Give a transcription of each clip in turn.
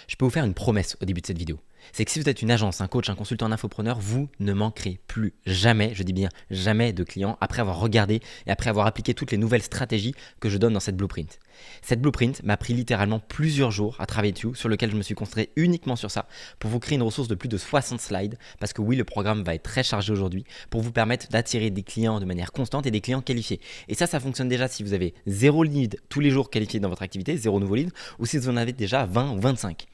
Je peux vous faire une promesse au début de cette vidéo. C'est que si vous êtes une agence, un coach, un consultant, un infopreneur, vous ne manquerez plus jamais, je dis bien jamais, de clients après avoir regardé et après avoir appliqué toutes les nouvelles stratégies que je donne dans cette blueprint. Cette blueprint m'a pris littéralement plusieurs jours à travailler dessus, sur lequel je me suis concentré uniquement sur ça, pour vous créer une ressource de plus de 60 slides, parce que oui, le programme va être très chargé aujourd'hui, pour vous permettre d'attirer des clients de manière constante et des clients qualifiés. Et ça fonctionne déjà si vous avez 0 lead tous les jours qualifiés dans votre activité, 0 nouveau lead, ou si vous en avez déjà 20 ou 25.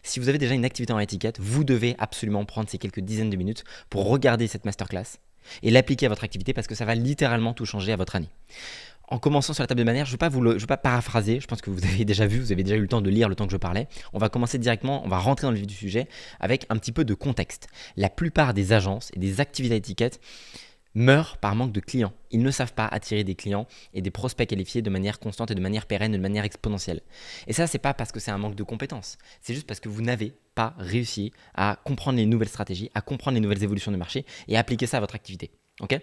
Si vous avez déjà une activité en étiquette, vous devez absolument prendre ces quelques dizaines de minutes pour regarder cette masterclass et l'appliquer à votre activité parce que ça va littéralement tout changer à votre année. En commençant sur la table de manière, je ne vais pas paraphraser, je pense que vous avez déjà vu, vous avez déjà eu le temps de lire le temps que je parlais. On va commencer directement, on va rentrer dans le vif du sujet avec un petit peu de contexte. La plupart des agences et des activités étiquettes meurent par manque de clients. Ils ne savent pas attirer des clients et des prospects qualifiés de manière constante et de manière pérenne, de manière exponentielle. Et ça, c'est pas parce que c'est un manque de compétences. C'est juste parce que vous n'avez pas réussi à comprendre les nouvelles stratégies, à comprendre les nouvelles évolutions du marché et à appliquer ça à votre activité. Ok ?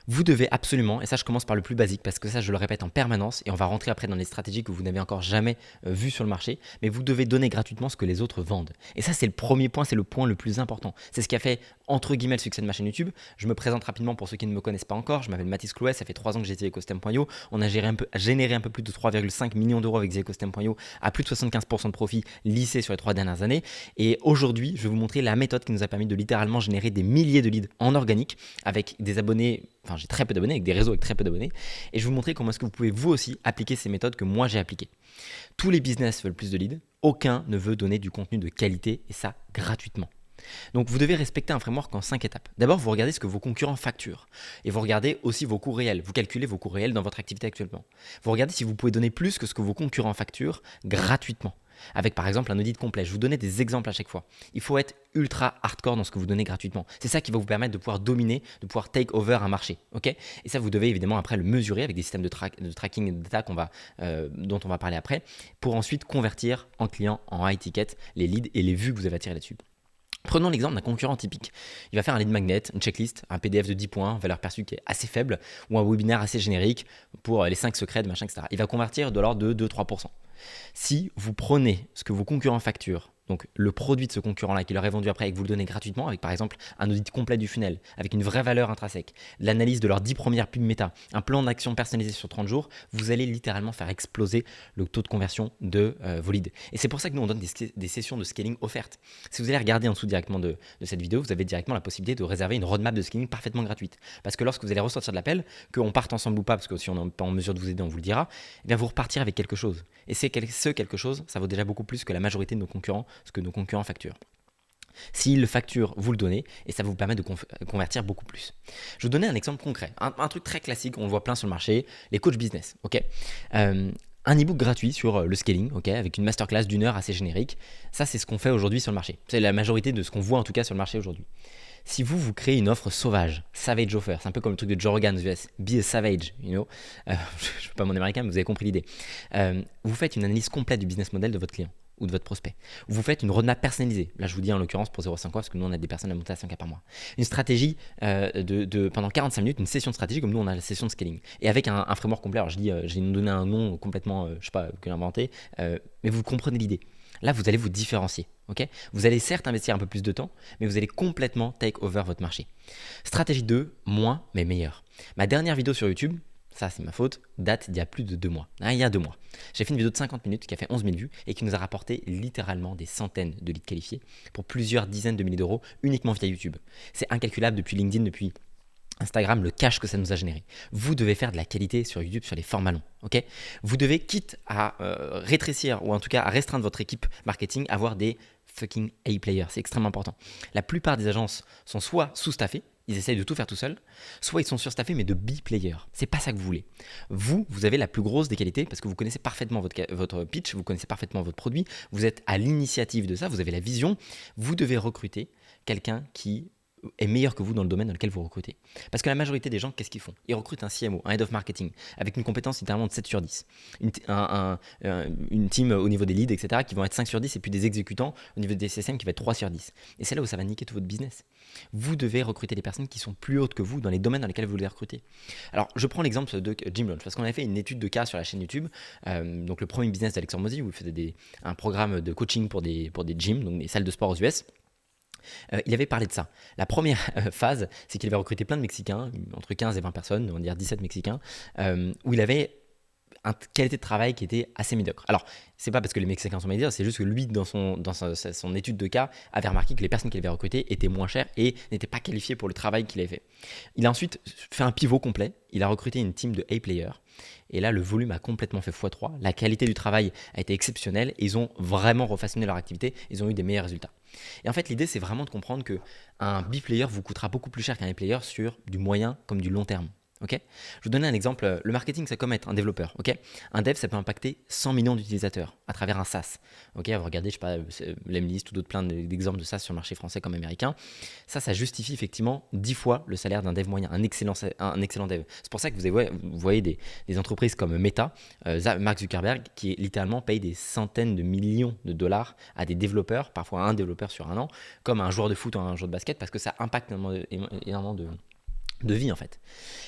Vous devez absolument, et ça je commence par le plus basique parce que ça je le répète en permanence et on va rentrer après dans les stratégies que vous n'avez encore jamais vues sur le marché, mais vous devez donner gratuitement ce que les autres vendent. Et ça c'est le premier point, c'est le point le plus important. C'est ce qui a fait entre guillemets le succès de ma chaîne YouTube. Je me présente rapidement pour ceux qui ne me connaissent pas encore, je m'appelle Mathis Clouet, ça fait 3 ans que j'ai été Ecosystem.io. On a généré un peu plus de 3,5 millions d'euros avec Ecosystem.io à plus de 75% de profit lissé sur les 3 dernières années. Et aujourd'hui je vais vous montrer la méthode qui nous a permis de littéralement générer des milliers de leads en organique avec des abonnés. Enfin, j'ai très peu d'abonnés, avec des réseaux avec très peu d'abonnés. Et je vais vous montrer comment est-ce que vous pouvez vous aussi appliquer ces méthodes que moi j'ai appliquées. Tous les business veulent plus de leads. Aucun ne veut donner du contenu de qualité et ça gratuitement. Donc vous devez respecter un framework en 5 étapes. D'abord, vous regardez ce que vos concurrents facturent. Et vous regardez aussi vos coûts réels. Vous calculez vos coûts réels dans votre activité actuellement. Vous regardez si vous pouvez donner plus que ce que vos concurrents facturent gratuitement. Avec par exemple un audit complet. Je vous donnais des exemples à chaque fois. Il faut être ultra hardcore dans ce que vous donnez gratuitement. C'est ça qui va vous permettre de pouvoir dominer, de pouvoir take over un marché. Okay, et ça, vous devez évidemment après le mesurer avec des systèmes de tracking et de data dont on va parler après, pour ensuite convertir en clients, en high ticket, les leads et les vues que vous avez attirées là-dessus. Prenons l'exemple d'un concurrent typique. Il va faire un lead magnet, une checklist, un PDF de 10 points, valeur perçue qui est assez faible, ou un webinaire assez générique pour les 5 secrets de machin, etc. Il va convertir de l'ordre de 2-3%. Si vous prenez ce que vos concurrents facturent, donc le produit de ce concurrent-là qui leur est vendu après et que vous le donnez gratuitement, avec par exemple un audit complet du funnel, avec une vraie valeur intrinsèque, l'analyse de leurs 10 premières pubs méta, un plan d'action personnalisé sur 30 jours, vous allez littéralement faire exploser le taux de conversion de vos leads. Et c'est pour ça que nous on donne des sessions de scaling offertes. Si vous allez regarder en dessous directement de cette vidéo, vous avez directement la possibilité de réserver une roadmap de scaling parfaitement gratuite. Parce que lorsque vous allez ressortir de l'appel, qu'on parte ensemble ou pas, parce que si on n'est pas en mesure de vous aider, on vous le dira, eh bien vous repartirez avec quelque chose. Et ce quelque chose, ça vaut déjà beaucoup plus que la majorité de nos concurrents, ce que nos concurrents facturent. S'ils le facturent, vous le donnez et ça va vous permettre de convertir beaucoup plus. Je vais vous donner un exemple concret, un truc très classique, on le voit plein sur le marché, les coachs business. Okay, un e-book gratuit sur le scaling, okay, avec une masterclass d'1 heure assez générique. Ça, c'est ce qu'on fait aujourd'hui sur le marché. C'est la majorité de ce qu'on voit en tout cas sur le marché aujourd'hui. Si vous créez une offre sauvage, savage offer, c'est un peu comme le truc de Joe Rogan aux US, be a savage, you know, je ne suis pas mon américain, mais vous avez compris l'idée. Vous faites une analyse complète du business model de votre client ou de votre prospect. Vous faites une roadmap personnalisée. Là, je vous dis en l'occurrence pour 0,5 parce que nous, on a des personnes à monter à 5K par mois. Une stratégie pendant 45 minutes, une session de stratégie comme nous, on a la session de scaling. Et avec un framework complet. Alors, je dis, j'ai donné un nom complètement, je sais pas, que j'ai inventé, mais vous comprenez l'idée. Là, vous allez vous différencier. Okay, vous allez certes investir un peu plus de temps, mais vous allez complètement take over votre marché. Stratégie 2, moins mais meilleur. Ma dernière vidéo sur YouTube, ça c'est ma faute, date d'il y a plus de 2 mois. Il y a 2 mois. J'ai fait une vidéo de 50 minutes qui a fait 11 000 vues et qui nous a rapporté littéralement des centaines de leads qualifiés pour plusieurs dizaines de milliers d'euros uniquement via YouTube. C'est incalculable depuis LinkedIn, depuis Instagram, le cash que ça nous a généré. Vous devez faire de la qualité sur YouTube, sur les formats longs. Okay, vous devez, quitte à rétrécir ou en tout cas à restreindre votre équipe marketing, avoir des fucking A-players. C'est extrêmement important. La plupart des agences sont soit sous-staffées, ils essayent de tout faire tout seuls, soit ils sont surstaffés mais de B-players. C'est pas ça que vous voulez. Vous avez la plus grosse des qualités parce que vous connaissez parfaitement votre pitch, vous connaissez parfaitement votre produit, vous êtes à l'initiative de ça, vous avez la vision. Vous devez recruter quelqu'un qui est meilleur que vous dans le domaine dans lequel vous recrutez. Parce que la majorité des gens, qu'est-ce qu'ils font? Ils recrutent un CMO, un Head of Marketing, avec une compétence littéralement de 7 sur 10. Une team au niveau des leads, etc., qui vont être 5 sur 10, et puis des exécutants au niveau des CSM qui va être 3 sur 10. Et c'est là où ça va niquer tout votre business. Vous devez recruter des personnes qui sont plus hautes que vous dans les domaines dans lesquels vous les recrutez. Alors, je prends l'exemple de Gym Launch, parce qu'on avait fait une étude de cas sur la chaîne YouTube, donc le premier business d'Alexandre Mozy, où il faisait un programme de coaching pour des gyms, donc des salles de sport aux US. Il avait parlé de ça. La première phase, c'est qu'il avait recruté plein de Mexicains, entre 15 et 20 personnes, on va dire 17 Mexicains, où il avait une qualité de travail qui était assez médiocre. Alors, c'est pas parce que les Mexicains sont médiocres, c'est juste que lui, dans son étude de cas, avait remarqué que les personnes qu'il avait recrutées étaient moins chères et n'étaient pas qualifiées pour le travail qu'il avait fait. Il a ensuite fait un pivot complet. Il a recruté une team de A-players. Et là, le volume a complètement fait x3. La qualité du travail a été exceptionnelle. Et ils ont vraiment refaçonné leur activité. Ils ont eu des meilleurs résultats. Et en fait, l'idée, c'est vraiment de comprendre qu'un B-player vous coûtera beaucoup plus cher qu'un A-player sur du moyen comme du long terme. Okay, je vous donne un exemple. Le marketing, c'est comme être un développeur. Okay, un dev, ça peut impacter 100 millions d'utilisateurs à travers un SaaS. Okay, vous regardez, je sais pas, Lemlist ou d'autres plein d'exemples de SaaS sur le marché français comme américain. Ça justifie effectivement 10 fois le salaire d'un dev moyen, un excellent dev. C'est pour ça que vous voyez des entreprises comme Meta, Mark Zuckerberg, qui littéralement paye des centaines de millions de dollars à des développeurs, parfois un développeur sur un an, comme un joueur de foot ou un joueur de basket, parce que ça impacte énormément de vie en fait.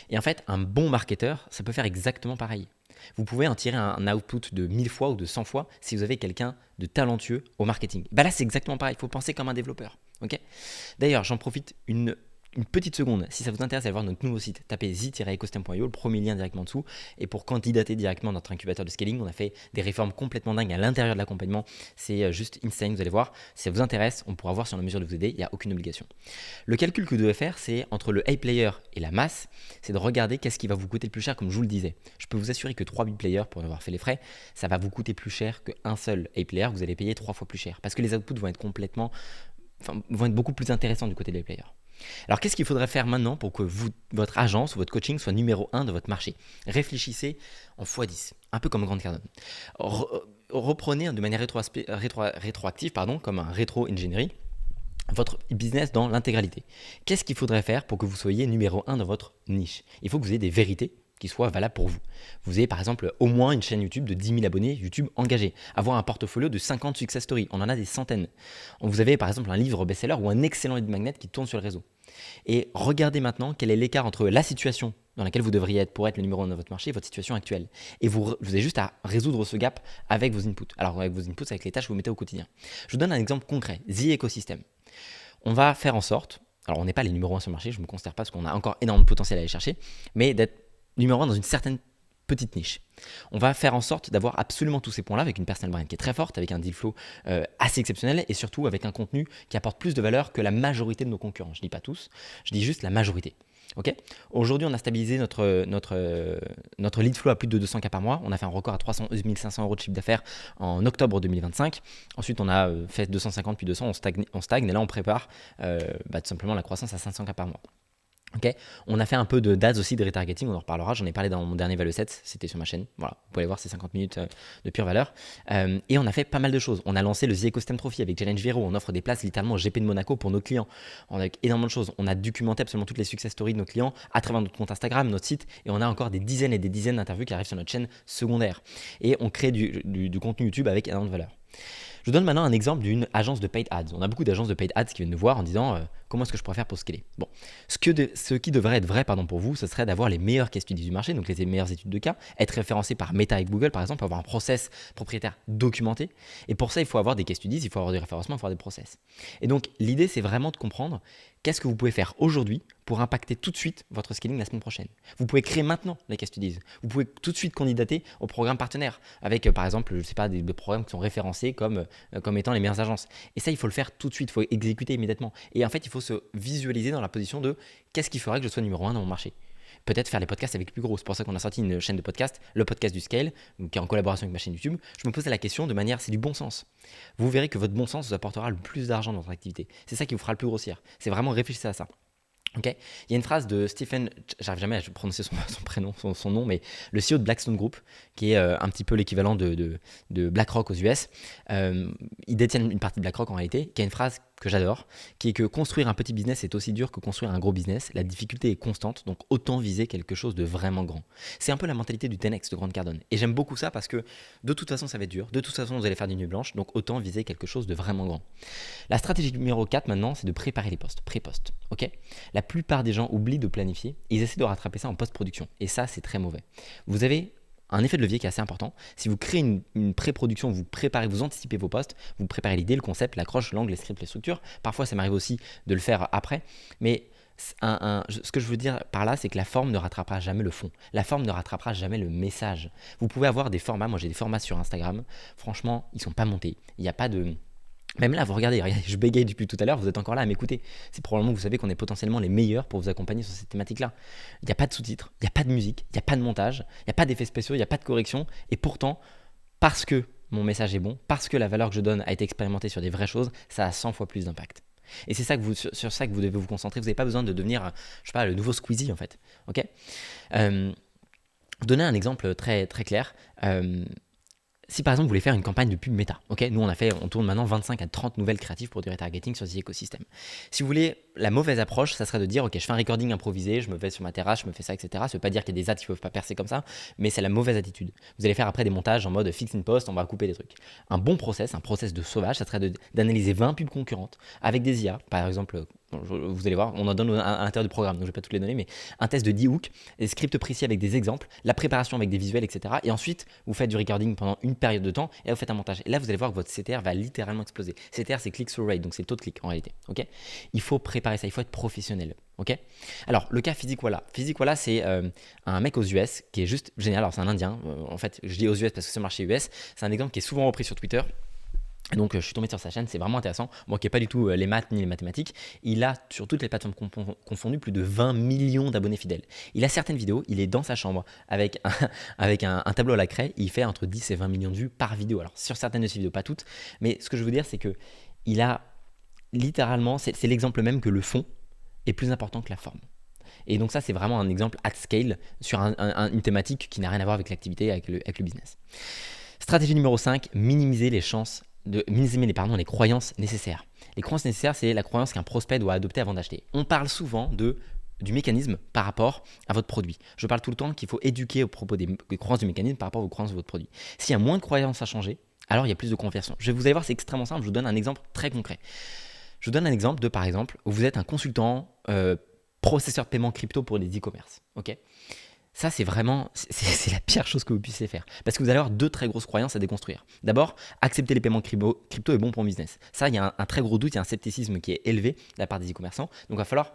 Et en fait, un bon marketeur, ça peut faire exactement pareil. Vous pouvez en tirer un output de 1000 fois ou de 100 fois si vous avez quelqu'un de talentueux au marketing. Là, c'est exactement pareil. Il faut penser comme un développeur. Okay, d'ailleurs, j'en profite une petite seconde. Si ça vous intéresse d'aller voir notre nouveau site, tapez z-ecosystem.io, le premier lien directement en dessous. Et pour candidater directement dans notre incubateur de scaling, on a fait des réformes complètement dingues à l'intérieur de l'accompagnement. C'est juste insane, vous allez voir. Si ça vous intéresse, on pourra voir si on est en mesure de vous aider. Il n'y a aucune obligation. Le calcul que vous devez faire, c'est entre le A-player et la masse, c'est de regarder qu'est-ce qui va vous coûter le plus cher, comme je vous le disais. Je peux vous assurer que 3 B-players, pour avoir fait les frais, ça va vous coûter plus cher qu'un seul A-player. Vous allez payer 3 fois plus cher. Parce que les outputs vont être beaucoup plus intéressants du côté des players. Alors, qu'est-ce qu'il faudrait faire maintenant pour que votre agence ou votre coaching soit numéro 1 de votre marché? Réfléchissez en x10, un peu comme Grant Cardone. Reprenez de manière rétroactive, comme un rétro-ingénierie, votre business dans l'intégralité. Qu'est-ce qu'il faudrait faire pour que vous soyez numéro 1 dans votre niche? Il faut que vous ayez des vérités qui soient valables pour vous. Vous avez par exemple au moins une chaîne YouTube de 10 000 abonnés YouTube engagés, avoir un portfolio de 50 success stories, on en a des centaines. Vous avez par exemple un livre best-seller ou un excellent lead magnet qui tourne sur le réseau. Et regardez maintenant quel est l'écart entre la situation dans laquelle vous devriez être pour être le numéro 1 de votre marché et votre situation actuelle. Et vous avez juste à résoudre ce gap avec vos inputs. Alors avec vos inputs, avec les tâches que vous mettez au quotidien. Je vous donne un exemple concret, The Ecosystem. On va faire en sorte, alors on n'est pas les numéros 1 sur le marché, je ne me considère pas parce qu'on a encore énormément de potentiel à aller chercher, mais d'être numéro 1 dans une certaine petite niche. On va faire en sorte d'avoir absolument tous ces points-là avec une personal brand qui est très forte, avec un deal flow assez exceptionnel et surtout avec un contenu qui apporte plus de valeur que la majorité de nos concurrents. Je ne dis pas tous, je dis juste la majorité. Okay, aujourd'hui, on a stabilisé notre lead flow à plus de 200 cas par mois. On a fait un record à 300 500 € de chiffre d'affaires en octobre 2025. Ensuite, on a fait 250 puis 200, on stagne et là, on prépare tout simplement la croissance à 500 cas par mois. Okay, on a fait un peu d'ads aussi, de retargeting, on en reparlera, j'en ai parlé dans mon dernier Value Set, c'était sur ma chaîne, voilà, vous pouvez aller voir ces 50 minutes de pure valeur. Et on a fait pas mal de choses, on a lancé le The Ecosystem Trophy avec Challenge Vero, on offre des places littéralement au GP de Monaco pour nos clients, on a énormément de choses, on a documenté absolument toutes les success stories de nos clients à travers notre compte Instagram, notre site, et on a encore des dizaines et des dizaines d'interviews qui arrivent sur notre chaîne secondaire. Et on crée du contenu YouTube avec énormément de valeur. Je vous donne maintenant un exemple d'une agence de paid ads. On a beaucoup d'agences de paid ads qui viennent nous voir en disant comment est-ce que je pourrais faire pour scaler. Bon, ce qui devrait être vrai pour vous, ce serait d'avoir les meilleures case studies du marché, donc les meilleures études de cas, être référencé par Meta et Google par exemple, avoir un process propriétaire documenté. Et pour ça, il faut avoir des case studies, il faut avoir des référencements, il faut avoir des process. Et donc l'idée, c'est vraiment de comprendre qu'est-ce que vous pouvez faire aujourd'hui pour impacter tout de suite votre scaling la semaine prochaine. Vous pouvez créer maintenant les case studies. Vous pouvez tout de suite candidater au programme partenaire avec par exemple, je sais pas, des programmes qui sont référencés comme étant les meilleures agences. Et ça, il faut le faire tout de suite, il faut exécuter immédiatement. Et en fait, il faut se visualiser dans la position de qu'est-ce qui ferait que je sois numéro 1 dans mon marché. Peut-être faire les podcasts avec les plus gros. C'est pour ça qu'on a sorti une chaîne de podcast, le podcast du Scale, qui est en collaboration avec ma chaîne YouTube. Je me posais la question de manière, c'est du bon sens. Vous verrez que votre bon sens vous apportera le plus d'argent dans votre activité. C'est ça qui vous fera le plus grossir. C'est vraiment réfléchir à ça. Okay. Il y a une phrase de Stephen, j'arrive jamais à prononcer son prénom, son nom, mais le CEO de Blackstone Group, qui est un petit peu l'équivalent de BlackRock aux US. Il détient une partie de BlackRock en réalité, qui a une phrase que j'adore, qui est que construire un petit business est aussi dur que construire un gros business. La difficulté est constante, donc autant viser quelque chose de vraiment grand. C'est un peu la mentalité du 10X de Grant Cardone. Et j'aime beaucoup ça parce que de toute façon, ça va être dur. De toute façon, vous allez faire des nuits blanches, donc autant viser quelque chose de vraiment grand. La stratégie numéro 4 maintenant, c'est de préparer les postes, pré-post. Ok. La plupart des gens oublient de planifier, ils essaient de rattraper ça en post-production. Et ça, c'est très mauvais. Vous avez un effet de levier qui est assez important. Si vous créez une pré-production, vous préparez, vous anticipez vos postes, vous préparez l'idée, le concept, l'accroche, l'angle, les scripts, les structures. Parfois, ça m'arrive aussi de le faire après. Mais ce que je veux dire par là, c'est que la forme ne rattrapera jamais le fond. La forme ne rattrapera jamais le message. Vous pouvez avoir des formats, moi j'ai des formats sur Instagram, franchement, ils ne sont pas montés. Il n'y a pas de... Même là, vous regardez, je bégaye depuis tout à l'heure, vous êtes encore là à m'écouter. C'est probablement que vous savez qu'on est potentiellement les meilleurs pour vous accompagner sur cette thématique-là. Il n'y a pas de sous-titres, il n'y a pas de musique, il n'y a pas de montage, il n'y a pas d'effets spéciaux, il n'y a pas de correction. Et pourtant, parce que mon message est bon, parce que la valeur que je donne a été expérimentée sur des vraies choses, ça a 100 fois plus d'impact. Et c'est ça que sur ça que vous devez vous concentrer. Vous n'avez pas besoin de devenir, je sais pas, le nouveau Squeezie en fait. Ok. Vous donner un exemple très, très clair. Si par exemple vous voulez faire une campagne de pub méta, ok, nous on tourne maintenant 25 à 30 nouvelles créatives pour du retargeting sur ces écosystèmes. Si vous voulez, la mauvaise approche, ça serait de dire ok, je fais un recording improvisé, je me vais sur ma terrasse, je me fais ça, etc. Ça veut pas dire qu'il y a des ads qui peuvent pas percer comme ça, mais c'est la mauvaise attitude. Vous allez faire après des montages en mode fix in post, on va couper des trucs. Un bon process, un process de sauvage, ça serait d'analyser 20 pubs concurrentes avec des IA, par exemple. Vous allez voir, on en donne à l'intérieur du programme, donc je ne vais pas toutes les donner, mais un test de 10 hooks, des scripts précis avec des exemples, la préparation avec des visuels, etc. Et ensuite, vous faites du recording pendant une période de temps et là, vous faites un montage. Et là, vous allez voir que votre CTR va littéralement exploser. CTR, c'est click-through rate, donc c'est le taux de clic en réalité. Okay, il faut préparer ça, il faut être professionnel. Okay, alors, le cas Physique Voilà. Physique Voilà, c'est un mec aux US qui est juste génial. Alors, c'est un Indien. En fait, je dis aux US parce que c'est le marché US. C'est un exemple qui est souvent repris sur Twitter. Donc je suis tombé sur sa chaîne, c'est vraiment intéressant. Moi qui n'ai pas du tout les maths ni les mathématiques, il a sur toutes les plateformes confondues plus de 20 millions d'abonnés fidèles. Il a certaines vidéos, il est dans sa chambre avec un tableau à la craie, il fait entre 10 et 20 millions de vues par vidéo. Alors sur certaines de ses vidéos, pas toutes, mais ce que je veux dire c'est que il a littéralement, c'est l'exemple même que le fond est plus important que la forme. Et donc ça c'est vraiment un exemple at scale sur une thématique qui n'a rien à voir avec l'activité, avec le business. Stratégie numéro 5, minimiser les les croyances nécessaires. Les croyances nécessaires, c'est la croyance qu'un prospect doit adopter avant d'acheter. On parle souvent du mécanisme par rapport à votre produit. Je parle tout le temps qu'il faut éduquer au propos des croyances du mécanisme par rapport aux croyances de votre produit. S'il y a moins de croyances à changer, alors il y a plus de conversion. Vous allez voir, c'est extrêmement simple. Je vous donne un exemple très concret. Je vous donne un exemple de, par exemple, où vous êtes un consultant processeur de paiement crypto pour les e-commerce. Ok. Ça, c'est vraiment, c'est la pire chose que vous puissiez faire. Parce que vous allez avoir deux très grosses croyances à déconstruire. D'abord, accepter les paiements crypto est bon pour le business. Ça, il y a un très gros doute, il y a un scepticisme qui est élevé de la part des e-commerçants. Donc, il va falloir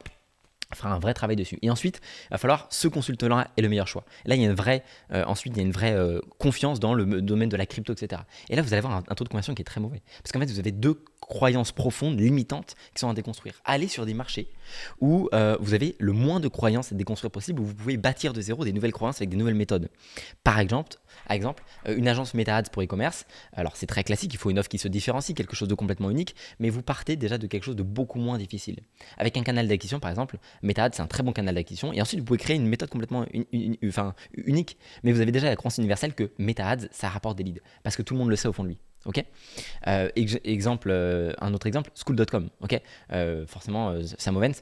faire un vrai travail dessus. Et ensuite, il va falloir ce consultant-là est le meilleur choix. Là, il y a une vraie confiance dans le domaine de la crypto, etc. Et là, vous allez avoir un taux de conversion qui est très mauvais. Parce qu'en fait, vous avez deux croyances profondes, limitantes, qui sont à déconstruire. Allez sur des marchés où vous avez le moins de croyances à déconstruire possible, où vous pouvez bâtir de zéro des nouvelles croyances avec des nouvelles méthodes. Par exemple, une agence Meta-Ads pour e-commerce, alors c'est très classique, il faut une offre qui se différencie, quelque chose de complètement unique, mais vous partez déjà de quelque chose de beaucoup moins difficile. Avec un canal d'acquisition, par exemple, Meta-Ads, c'est un très bon canal d'acquisition, et ensuite vous pouvez créer une méthode complètement unique, mais vous avez déjà la croyance universelle que Meta-Ads, ça rapporte des leads, parce que tout le monde le sait au fond de lui. Ok. Un autre exemple, School.com. Ok. Forcément, Sam Ovens.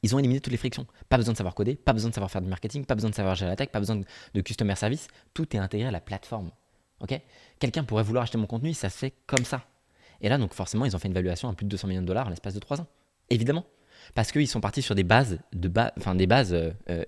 Ils ont éliminé toutes les frictions. Pas besoin de savoir coder, pas besoin de savoir faire du marketing, pas besoin de savoir gérer la tech, pas besoin de customer service. Tout est intégré à la plateforme. Ok. Quelqu'un pourrait vouloir acheter mon contenu, ça se fait comme ça. Et là, donc forcément, ils ont fait une valuation à plus de 200 millions de dollars à l'espace de 3 ans. Évidemment. Parce qu'ils sont partis sur des bases,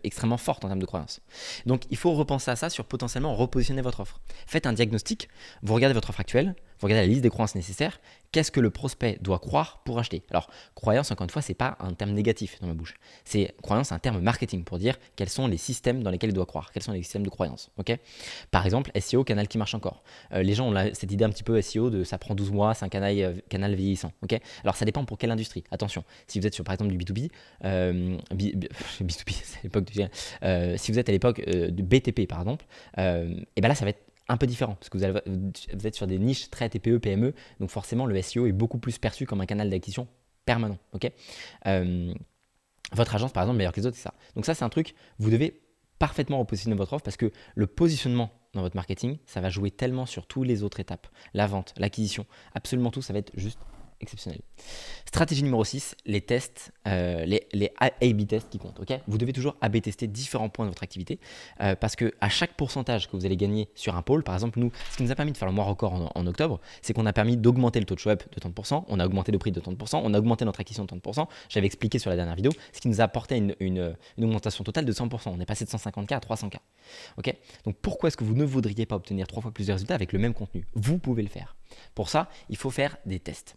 extrêmement fortes en termes de croyances. Donc, il faut repenser à ça sur potentiellement repositionner votre offre. Faites un diagnostic, vous regardez votre offre actuelle, vous regardez la liste des croyances nécessaires, qu'est-ce que le prospect doit croire pour acheter. Alors, croyance, encore une fois, c'est pas un terme négatif dans ma bouche. C'est croyance, un terme marketing pour dire quels sont les systèmes dans lesquels il doit croire, quels sont les systèmes de croyance. Okay. Par exemple, SEO, canal qui marche encore. Les gens ont cette idée un petit peu SEO de ça prend 12 mois, c'est un canal vieillissant. Okay. Alors, ça dépend pour quelle industrie. Attention, si vous êtes sur par exemple du B2B, B2B, c'est l'époque si vous êtes à l'époque de BTP par exemple, et ben là ça va être un peu différent parce que vous êtes sur des niches très TPE, PME, donc forcément le SEO est beaucoup plus perçu comme un canal d'acquisition permanent. Okay, votre agence par exemple meilleure que les autres, c'est ça. Donc ça c'est un truc, vous devez parfaitement repositionner votre offre parce que le positionnement dans votre marketing, ça va jouer tellement sur toutes les autres étapes, la vente, l'acquisition, absolument tout, ça va être juste exceptionnel. Stratégie numéro 6, les tests, les A/B tests qui comptent. Ok, vous devez toujours A/B tester différents points de votre activité parce que à chaque pourcentage que vous allez gagner sur un pôle, par exemple, nous, ce qui nous a permis de faire le mois record en octobre, c'est qu'on a permis d'augmenter le taux de show-up de 30%, on a augmenté le prix de 30%, on a augmenté notre acquisition de 30%. J'avais expliqué sur la dernière vidéo, ce qui nous a apporté une augmentation totale de 100%. On est passé de 150K à 300K. Ok, donc pourquoi est-ce que vous ne voudriez pas obtenir 3 fois plus de résultats avec le même contenu? Vous pouvez le faire. Pour ça, il faut faire des tests.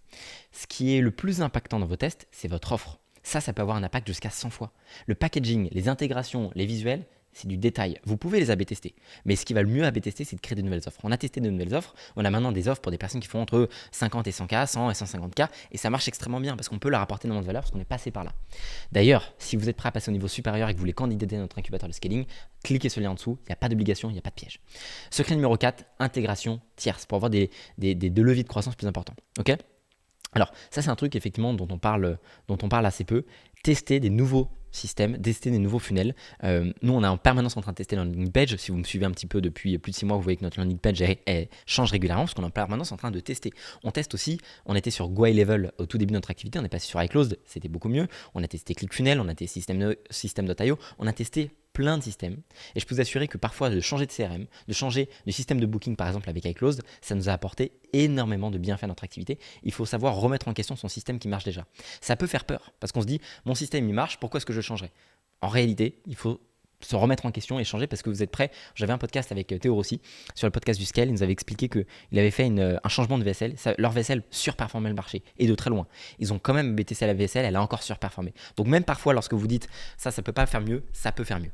Ce qui est le plus impactant dans vos tests, c'est votre offre. Ça peut avoir un impact jusqu'à 100 fois. Le packaging, les intégrations, les visuels, c'est du détail. Vous pouvez les A/B tester. Mais ce qui va le mieux A/B tester, c'est de créer de nouvelles offres. On a testé de nouvelles offres. On a maintenant des offres pour des personnes qui font entre 50 et 100K, 100 et 150K. Et ça marche extrêmement bien parce qu'on peut leur apporter énormément de valeur parce qu'on est passé par là. D'ailleurs, si vous êtes prêt à passer au niveau supérieur et que vous voulez candidater à notre incubateur de scaling, cliquez sur le lien en dessous. Il n'y a pas d'obligation, il n'y a pas de piège. Secret numéro 4, intégration tierce pour avoir des leviers de croissance plus importants. Ok ? Alors, ça, c'est un truc effectivement dont on parle assez peu. Tester des nouveaux systèmes, tester des nouveaux funnels. Nous, on est en permanence en train de tester notre landing page. Si vous me suivez un petit peu depuis plus de 6 mois, vous voyez que notre landing page elle change régulièrement parce qu'on est en permanence en train de tester. On teste aussi, on était sur Go High Level au tout début de notre activité, on est passé sur iClosed, c'était beaucoup mieux. On a testé ClickFunnels, on a testé System.io, on a testé plein de systèmes. Et je peux vous assurer que parfois, de changer de CRM, de changer de système de booking, par exemple, avec iClosed, ça nous a apporté énormément de bienfaits à notre activité. Il faut savoir remettre en question son système qui marche déjà. Ça peut faire peur, parce qu'on se dit, mon système, il marche, pourquoi est-ce que je le changerais? En réalité, il faut se remettre en question et changer parce que vous êtes prêts. J'avais un podcast avec Théo Rossi sur le podcast du Scale. Il nous avait expliqué qu'il avait fait un changement de vaisselle. Leur vaisselle surperformait le marché et de très loin. Ils ont quand même BTC à la vaisselle, elle a encore surperformé. Donc même parfois lorsque vous dites ça peut pas faire mieux, ça peut faire mieux.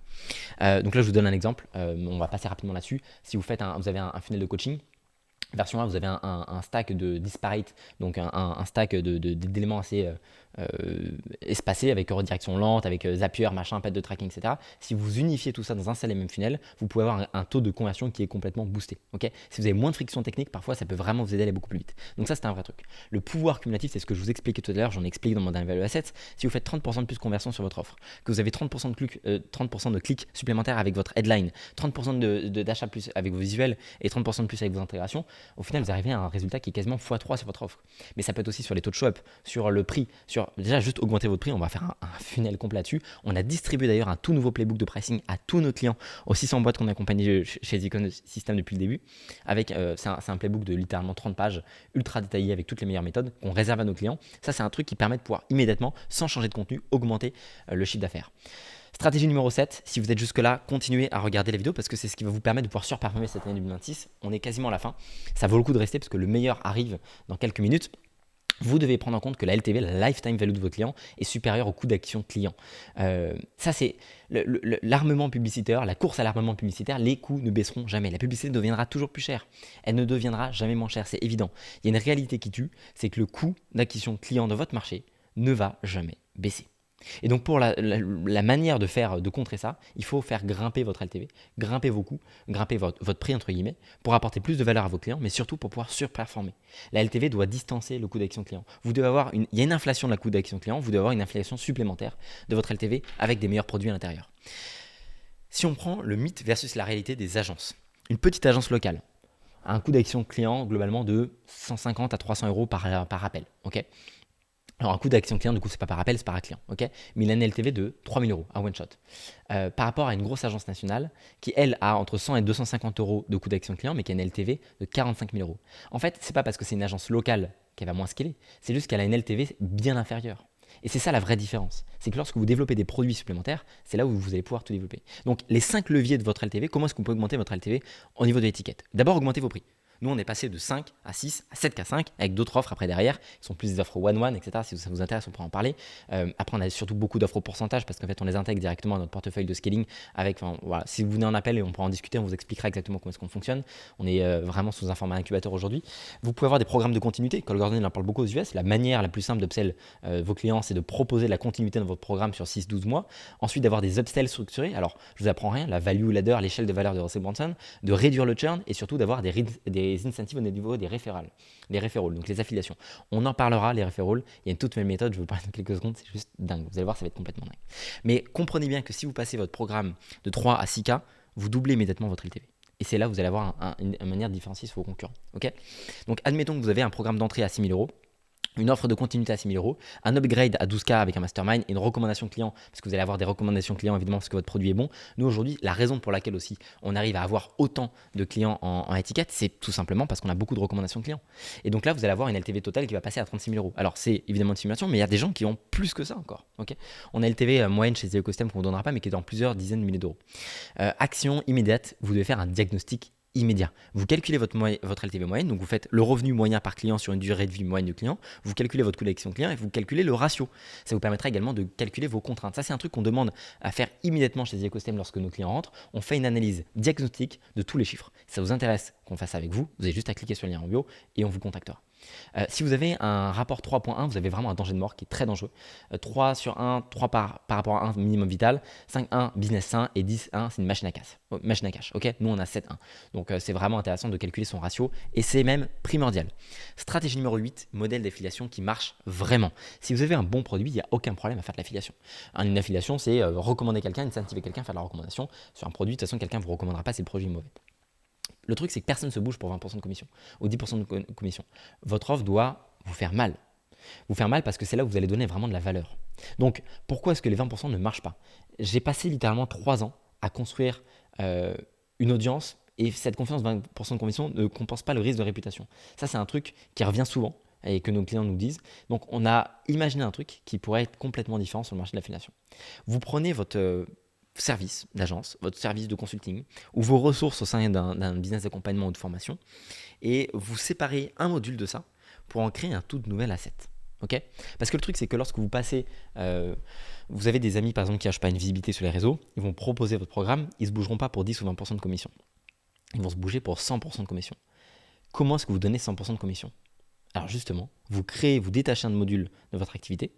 Donc là je vous donne un exemple. On va passer rapidement là-dessus. Si vous avez un funnel de coaching, version 1, vous avez un stack de disparate, donc un stack d'éléments assez espacés avec redirection lente, avec Zapier, machin, pad de tracking, etc. Si vous unifiez tout ça dans un seul et même funnel, vous pouvez avoir un taux de conversion qui est complètement boosté. Okay, si vous avez moins de friction technique, parfois ça peut vraiment vous aider à aller beaucoup plus vite. Donc ça, c'est un vrai truc. Le pouvoir cumulatif, c'est ce que je vous expliquais tout à l'heure, j'en ai expliqué dans mon dernier Value Assets. Si vous faites 30% de plus de conversion sur votre offre, que vous avez 30% de clics supplémentaires avec votre headline, 30% d'achat plus avec vos visuels et 30% de plus avec vos intégrations, au final, vous arrivez à un résultat qui est quasiment x3 sur votre offre. Mais ça peut être aussi sur les taux de show-up, sur le prix, déjà juste augmenter votre prix. On va faire un funnel complet là-dessus. On a distribué d'ailleurs un tout nouveau playbook de pricing à tous nos clients, aux 600 boîtes qu'on a accompagnées chez Econ System depuis le début. C'est un playbook de littéralement 30 pages, ultra détaillé avec toutes les meilleures méthodes qu'on réserve à nos clients. Ça, c'est un truc qui permet de pouvoir immédiatement, sans changer de contenu, augmenter le chiffre d'affaires. Stratégie numéro 7, si vous êtes jusque-là, continuez à regarder la vidéo parce que c'est ce qui va vous permettre de pouvoir surperformer cette année 2026. On est quasiment à la fin. Ça vaut le coup de rester parce que le meilleur arrive dans quelques minutes. Vous devez prendre en compte que la LTV, la lifetime value de vos clients, est supérieure au coût d'acquisition client. Ça, c'est l'armement publicitaire, la course à l'armement publicitaire. Les coûts ne baisseront jamais. La publicité deviendra toujours plus chère. Elle ne deviendra jamais moins chère, c'est évident. Il y a une réalité qui tue, c'est que le coût d'acquisition client de votre marché ne va jamais baisser. Et donc pour la manière de contrer ça, il faut faire grimper votre LTV, grimper vos coûts, grimper votre prix entre guillemets, pour apporter plus de valeur à vos clients, mais surtout pour pouvoir surperformer. La LTV doit distancer le coût d'acquisition client. Il y a une inflation de la coût d'acquisition client, vous devez avoir une inflation supplémentaire de votre LTV avec des meilleurs produits à l'intérieur. Si on prend le mythe versus la réalité des agences, une petite agence locale a un coût d'acquisition client globalement de 150 à 300 euros par appel. Ok. Alors un coût d'action client, du coup, c'est pas par appel, c'est par un client, ok. Mais il a une LTV de 3 000 euros à one shot. Par rapport à une grosse agence nationale qui, elle, a entre 100 et 250 euros de coût d'action client, mais qui a une LTV de 45 000 euros. En fait, c'est pas parce que c'est une agence locale qu'elle va moins scaler, c'est juste qu'elle a une LTV bien inférieure. Et c'est ça la vraie différence. C'est que lorsque vous développez des produits supplémentaires, c'est là où vous allez pouvoir tout développer. Donc les 5 leviers de votre LTV, comment est-ce qu'on peut augmenter votre LTV au niveau de l'étiquette? D'abord, augmentez vos prix. Nous, on est passé de 5 à 6 à 7K5 avec d'autres offres après derrière, qui sont plus des offres one-one, etc. Si ça vous intéresse, on pourra en parler. Après, on a surtout beaucoup d'offres au pourcentage parce qu'en fait, on les intègre directement à notre portefeuille de scaling. Voilà. Si vous venez en appel et on pourra en discuter, on vous expliquera exactement comment est-ce qu'on fonctionne. On est vraiment sous un format incubateur aujourd'hui. Vous pouvez avoir des programmes de continuité. Cole Gordon, il en parle beaucoup aux US. La manière la plus simple d'upsell vos clients, c'est de proposer de la continuité dans votre programme sur 6-12 mois. Ensuite, d'avoir des upsells structurés. Alors, je vous apprends rien, la value ladder, l'échelle de valeur de Russell Brunson, de réduire le churn et surtout d'avoir des incentives au niveau des référals, donc les affiliations. On en parlera, les référals. Il y a une toute nouvelle méthode, je vais vous parler dans quelques secondes, c'est juste dingue. Vous allez voir, ça va être complètement dingue. Mais comprenez bien que si vous passez votre programme de 3 à 6K, vous doublez immédiatement votre LTV. Et c'est là où vous allez avoir une manière de différencier sur vos concurrents. Okay, donc, admettons que vous avez un programme d'entrée à 6 000 euros. une offre de continuité à 6 000 euros, un upgrade à 12K avec un mastermind et une recommandation client, parce que vous allez avoir des recommandations clients évidemment parce que votre produit est bon. Nous aujourd'hui, la raison pour laquelle aussi on arrive à avoir autant de clients en étiquette, c'est tout simplement parce qu'on a beaucoup de recommandations clients. Et donc là, vous allez avoir une LTV totale qui va passer à 36 000 euros. Alors c'est évidemment une simulation, mais il y a des gens qui ont plus que ça encore. Okay, on a LTV moyenne chez The Ecosystem qu'on ne vous donnera pas, mais qui est dans plusieurs dizaines de milliers d'euros. Action immédiate, vous devez faire un diagnostic immédiat. Vous calculez votre LTV moyenne, donc vous faites le revenu moyen par client sur une durée de vie moyenne du client, vous calculez votre coût d'acquisition client et vous calculez le ratio. Ça vous permettra également de calculer vos contraintes. Ça, c'est un truc qu'on demande à faire immédiatement chez The Ecosystem lorsque nos clients rentrent. On fait une analyse diagnostique de tous les chiffres. Si ça vous intéresse qu'on fasse ça avec vous, vous avez juste à cliquer sur le lien en bio et on vous contactera. Si vous avez un rapport 3.1, vous avez vraiment un danger de mort qui est très dangereux. 3 sur 1, 3 par rapport à 1 minimum vital, 5.1 business sain et 10.1 c'est une machine à cash. Okay, nous on a 7.1. Donc c'est vraiment intéressant de calculer son ratio et c'est même primordial. Stratégie numéro 8, modèle d'affiliation qui marche vraiment. Si vous avez un bon produit, il n'y a aucun problème à faire de l'affiliation. Une affiliation, c'est recommander quelqu'un, incentiver quelqu'un, faire de la recommandation. Sur un produit, de toute façon, quelqu'un ne vous recommandera pas si le produit est mauvais. Le truc, c'est que personne ne se bouge pour 20% de commission ou 10% de commission. Votre offre doit vous faire mal. Vous faire mal parce que c'est là où vous allez donner vraiment de la valeur. Donc, pourquoi est-ce que les 20% ne marchent pas? J'ai passé littéralement 3 ans à construire une audience et cette confiance 20% de commission ne compense pas le risque de réputation. Ça, c'est un truc qui revient souvent et que nos clients nous disent. Donc, on a imaginé un truc qui pourrait être complètement différent sur le marché de l'affiliation. Vous prenez votre service d'agence, votre service de consulting ou vos ressources au sein d'un business d'accompagnement ou de formation et vous séparez un module de ça pour en créer un tout nouvel asset. Okay, parce que le truc, c'est que lorsque vous passez, vous avez des amis par exemple qui n'achètent pas une visibilité sur les réseaux, ils vont proposer votre programme, ils ne se bougeront pas pour 10 ou 20% de commission. Ils vont se bouger pour 100% de commission. Comment est-ce que vous donnez 100% de commission? Alors justement, vous détachez un module de votre activité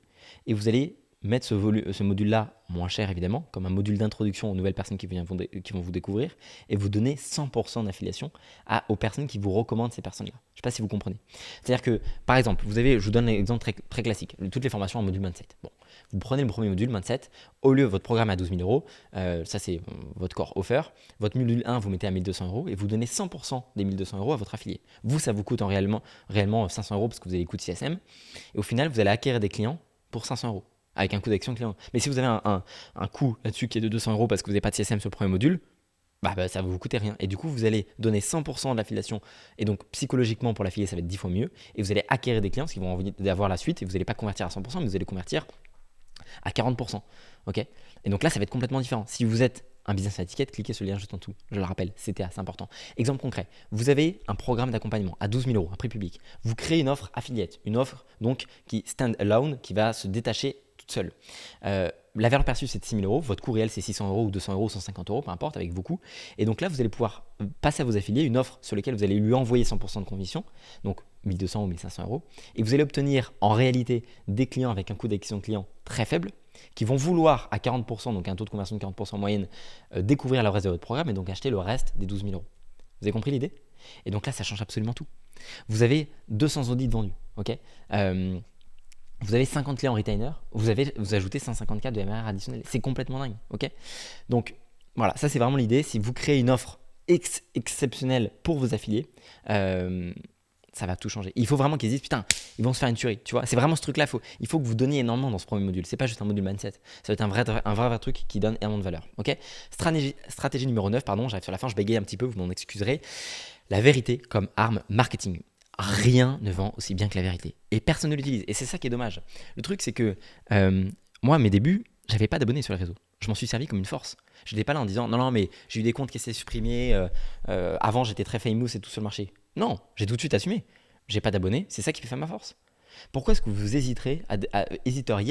et vous allez mettre ce module-là moins cher évidemment, comme un module d'introduction aux nouvelles personnes qui vont vous découvrir, et vous donnez 100% d'affiliation aux personnes qui vous recommandent ces personnes-là. Je ne sais pas si vous comprenez. C'est-à-dire que, par exemple, je vous donne un exemple très, très classique, toutes les formations en module mindset. Bon, vous prenez le premier module mindset, au lieu votre programme à 12 000 euros, ça c'est votre core offer, votre module 1 vous mettez à 1 200 euros et vous donnez 100% des 1 200 euros à votre affilié. Vous, ça vous coûte réellement 500 euros parce que vous avez les coûts de CSM, et au final, vous allez acquérir des clients pour 500 euros. Avec un coût d'action client. Mais si vous avez un coût là-dessus qui est de 200 euros parce que vous n'avez pas de CSM sur le premier module, ça ne va vous coûter rien. Et du coup, vous allez donner 100% de l'affiliation. Et donc, psychologiquement, pour l'affilié, ça va être 10 fois mieux. Et vous allez acquérir des clients parce qu'ils vont envie d'avoir la suite. Et vous n'allez pas convertir à 100%, mais vous allez convertir à 40%. Okay, et donc là, ça va être complètement différent. Si vous êtes un business à étiquette, cliquez sur le lien juste en dessous. Je le rappelle, CTA, c'est important. Exemple concret, vous avez un programme d'accompagnement à 12 000 euros, un prix public. Vous créez une offre affiliate, une offre donc qui stand alone, qui va se détacher toute seule. La valeur perçue, c'est de 6 000 euros. Votre coût réel, c'est 600 euros ou 200 euros, 150 euros, peu importe, avec vos coûts. Et donc là, vous allez pouvoir passer à vos affiliés une offre sur laquelle vous allez lui envoyer 100% de commission, donc 1 200 ou 1 500 euros. Et vous allez obtenir en réalité des clients avec un coût d'acquisition client très faible, qui vont vouloir à 40%, donc un taux de conversion de 40% en moyenne, découvrir le reste de votre programme et donc acheter le reste des 12 000 euros. Vous avez compris l'idée? Et donc là, ça change absolument tout. Vous avez 200 audits vendus, ok, vous avez 50 clients retainer, vous ajoutez 150K de MRR additionnel. C'est complètement dingue, ok? Donc voilà, ça c'est vraiment l'idée. Si vous créez une offre exceptionnelle pour vos affiliés, ça va tout changer. Il faut vraiment qu'ils disent, putain, ils vont se faire une tuerie, tu vois. C'est vraiment ce truc-là, il faut que vous donniez énormément dans ce premier module. C'est pas juste un module mindset. Ça va être un vrai truc qui donne énormément de valeur, ok? Stratégie numéro 9, pardon, j'arrive sur la fin, je bégaye un petit peu, vous m'en excuserez. La vérité comme arme marketing. Rien ne vend aussi bien que la vérité. Et personne ne l'utilise. Et c'est ça qui est dommage. Le truc, c'est que moi, à mes débuts, j'avais pas d'abonnés sur les réseaux. Je m'en suis servi comme une force. Je n'étais pas là en disant non, mais j'ai eu des comptes qui s'est supprimés. Avant, j'étais très famous et tout sur le marché. Non, j'ai tout de suite assumé. J'ai pas d'abonnés, c'est ça qui fait faire ma force. Pourquoi est-ce que vous hésiteriez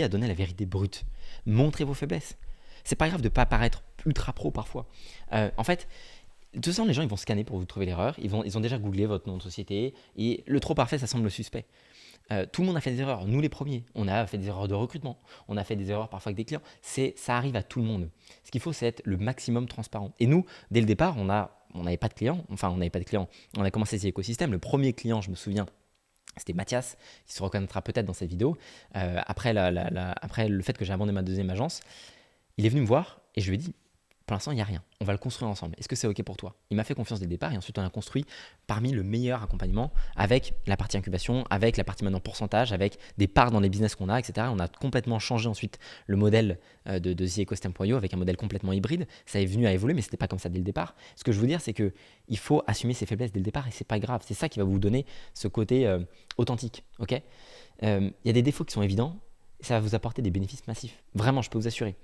à donner la vérité brute? Montrez vos faiblesses. C'est pas grave de pas paraître ultra pro parfois. En fait, de toute façon, les gens ils vont scanner pour vous trouver l'erreur. Ils ont déjà googlé votre nom de société et le trop parfait, ça semble suspect. Tout le monde a fait des erreurs. Nous les premiers, on a fait des erreurs de recrutement. On a fait des erreurs parfois avec des clients. Ça arrive à tout le monde. Ce qu'il faut, c'est être le maximum transparent. Et nous, dès le départ, on n'avait pas de clients. Enfin, on n'avait pas de clients. On a commencé ces écosystèmes. Le premier client, je me souviens, c'était Mathias, qui se reconnaîtra peut-être dans cette vidéo. Après le fait que j'ai abandonné ma deuxième agence, il est venu me voir et je lui ai dit, Pour l'instant, il n'y a rien. On va le construire ensemble. Est-ce que c'est OK pour toi? Il m'a fait confiance dès le départ et ensuite on a construit parmi le meilleur accompagnement avec la partie incubation, avec la partie maintenant pourcentage, avec des parts dans les business qu'on a, etc. On a complètement changé ensuite le modèle de TheEcosystem.io avec un modèle complètement hybride. Ça est venu à évoluer, mais ce n'était pas comme ça dès le départ. Ce que je veux dire, c'est qu'il faut assumer ses faiblesses dès le départ et c'est pas grave. C'est ça qui va vous donner ce côté authentique. OK? Il y a des défauts qui sont évidents. Ça va vous apporter des bénéfices massifs. Vraiment, je peux vous assurer.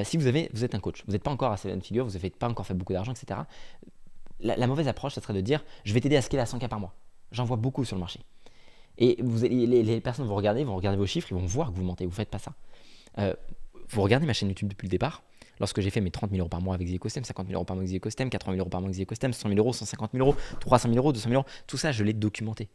Si vous êtes un coach, vous n'êtes pas encore à 7 figures, vous n'avez pas encore fait beaucoup d'argent, etc. La mauvaise approche, ça serait de dire je vais t'aider à scaler à 100K par mois. J'en vois beaucoup sur le marché. Et les personnes vont regarder vos chiffres, ils vont voir que vous mentez. Vous ne faites pas ça. Vous regardez ma chaîne YouTube depuis le départ. Lorsque j'ai fait mes 30 000 euros par mois avec TheEcosystem, 50 000 euros par mois avec TheEcosystem, 80 000 euros par mois avec TheEcosystem, 100 000 euros, 150 000 euros, 300 000 euros, 200 000 euros, tout ça, je l'ai documenté.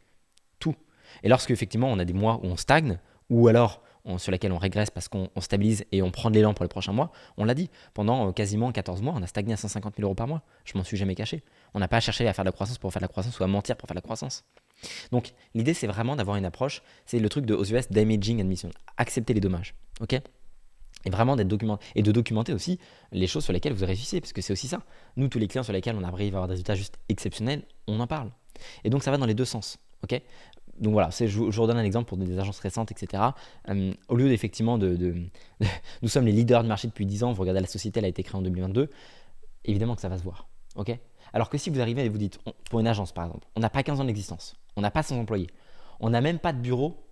Tout. Et lorsque effectivement on a des mois où on stagne, ou alors sur lesquels on régresse parce qu'on stabilise et on prend de l'élan pour les prochains mois, on l'a dit, pendant quasiment 14 mois, on a stagné à 150 000 euros par mois. Je m'en suis jamais caché. On n'a pas cherché à faire de la croissance pour faire de la croissance ou à mentir pour faire de la croissance. Donc l'idée c'est vraiment d'avoir une approche, c'est le truc aux US, damaging admission, accepter les dommages, ok? Et vraiment d'être documenté et de documenter aussi les choses sur lesquelles vous réussissez, parce que c'est aussi ça. Nous, tous les clients sur lesquels on arrive à avoir des résultats juste exceptionnels, on en parle. Et donc ça va dans les deux sens, ok? Donc voilà, je vous redonne un exemple pour des agences récentes, etc. Au lieu d'effectivement nous sommes les leaders du marché depuis 10 ans, vous regardez la société, elle a été créée en 2022, évidemment que ça va se voir, ok? Alors que si vous arrivez et vous dites, pour une agence par exemple, on n'a pas 15 ans d'existence, on n'a pas 100 employés, on n'a même pas de bureau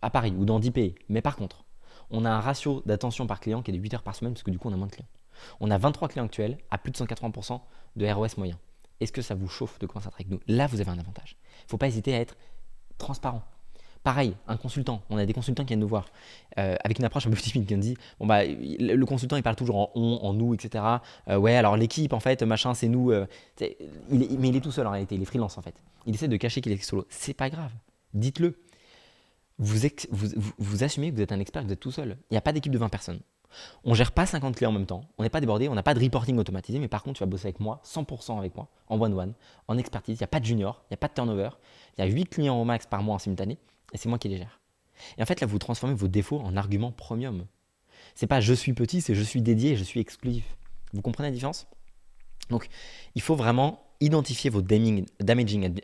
à Paris ou dans 10 pays, mais par contre, on a un ratio d'attention par client qui est de 8 heures par semaine parce que du coup on a moins de clients. On a 23 clients actuels à plus de 180% de ROS moyen. Est-ce que ça vous chauffe de commencer à travailler avec nous? Là, vous avez un avantage. Il ne faut pas hésiter à être transparent. Pareil, un consultant, on a des consultants qui viennent nous voir avec une approche un peu timide qui nous dit bon bah le consultant il parle toujours en on, en nous, etc. Ouais, alors l'équipe en fait, machin, c'est nous. Mais il est tout seul en réalité, il est freelance en fait. Il essaie de cacher qu'il est solo. C'est pas grave, dites-le. Vous assumez que vous êtes un expert, que vous êtes tout seul. Il n'y a pas d'équipe de 20 personnes. On ne gère pas 50 clients en même temps, on n'est pas débordé, on n'a pas de reporting automatisé, mais par contre, tu vas bosser avec moi, 100% avec moi, en one-one, en expertise. Il n'y a pas de junior, il n'y a pas de turnover. Il y a 8 clients au max par mois en simultané, et c'est moi qui les gère. Et en fait, là, vous transformez vos défauts en arguments premium. C'est pas je suis petit, c'est je suis dédié, je suis exclusif. Vous comprenez la différence? Donc, il faut vraiment identifier vos damaging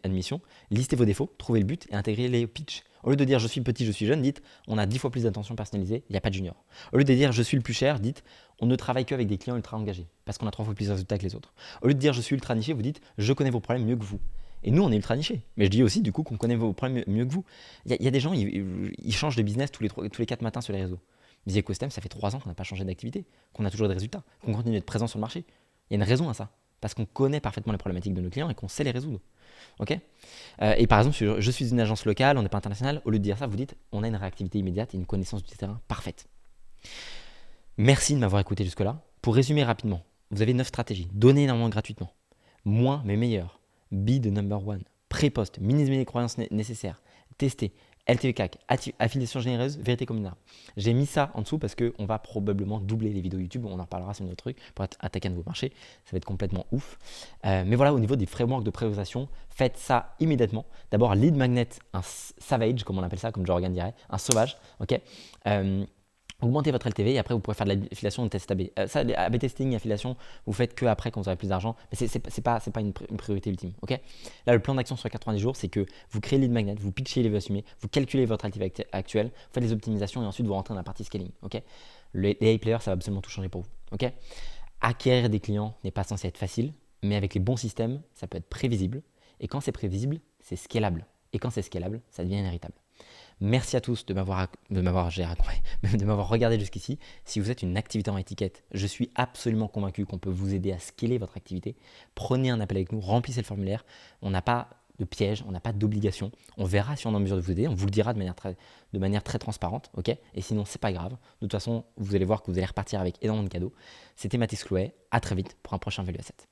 admissions, lister vos défauts, trouver le but et intégrer les pitch. Au lieu de dire je suis petit, je suis jeune, dites on a 10 fois plus d'attention personnalisée, il n'y a pas de junior. Au lieu de dire je suis le plus cher, dites on ne travaille qu'avec des clients ultra engagés parce qu'on a 3 fois plus de résultats que les autres. Au lieu de dire je suis ultra niché, vous dites je connais vos problèmes mieux que vous. Et nous, on est ultra niché. Mais je dis aussi, du coup, qu'on connaît vos problèmes mieux que vous. Il y a des gens, ils changent de business tous les 4 matins sur les réseaux. TheEcosystem, ça fait 3 ans qu'on n'a pas changé d'activité, qu'on a toujours des résultats, qu'on continue d'être présent sur le marché. Il y a une raison à ça. Parce qu'on connaît parfaitement les problématiques de nos clients et qu'on sait les résoudre. Ok? Et par exemple, je suis une agence locale, on n'est pas international. Au lieu de dire ça, vous dites on a une réactivité immédiate et une connaissance du terrain parfaite. Merci de m'avoir écouté jusque-là. Pour résumer rapidement, vous avez 9 stratégies. Donnez énormément gratuitement. Moins mais meilleur. Be the number one. Pré-post. Minimiser les croyances nécessaires. Tester. LTV/CAC, affiliation généreuse, vérité communale. J'ai mis ça en dessous parce qu'on va probablement doubler les vidéos YouTube. On en reparlera sur notre truc pour attaquer un nouveau marché. Ça va être complètement ouf. Mais voilà, au niveau des frameworks de priorisation, faites ça immédiatement. D'abord, lead magnet, un savage, comme on appelle ça, comme Jorgen dirait, un sauvage. Ok. Augmentez votre LTV et après vous pourrez faire de l'affiliation de test AB. Ça, AB testing et affiliation, vous faites que après quand vous aurez plus d'argent, mais c'est pas une priorité ultime. Ok. Là, le plan d'action sur 90 jours, c'est que vous créez lead magnet, vous pitchez les assumés, vous calculez votre LTV actuel, vous faites les optimisations et ensuite vous rentrez dans la partie scaling. Ok. Les A players, ça va absolument tout changer pour vous. Ok. Acquérir des clients n'est pas censé être facile, mais avec les bons systèmes, ça peut être prévisible. Et quand c'est prévisible, c'est scalable. Et quand c'est scalable, ça devient inéritable. Merci à tous de m'avoir regardé jusqu'ici. Si vous êtes une activité en étiquette, je suis absolument convaincu qu'on peut vous aider à scaler votre activité. Prenez un appel avec nous, remplissez le formulaire. On n'a pas de piège, on n'a pas d'obligation. On verra si on est en mesure de vous aider. On vous le dira de manière très transparente. Ok. Et sinon, c'est pas grave. De toute façon, vous allez voir que vous allez repartir avec énormément de cadeaux. C'était Mathis Clouet. À très vite pour un prochain Value Asset.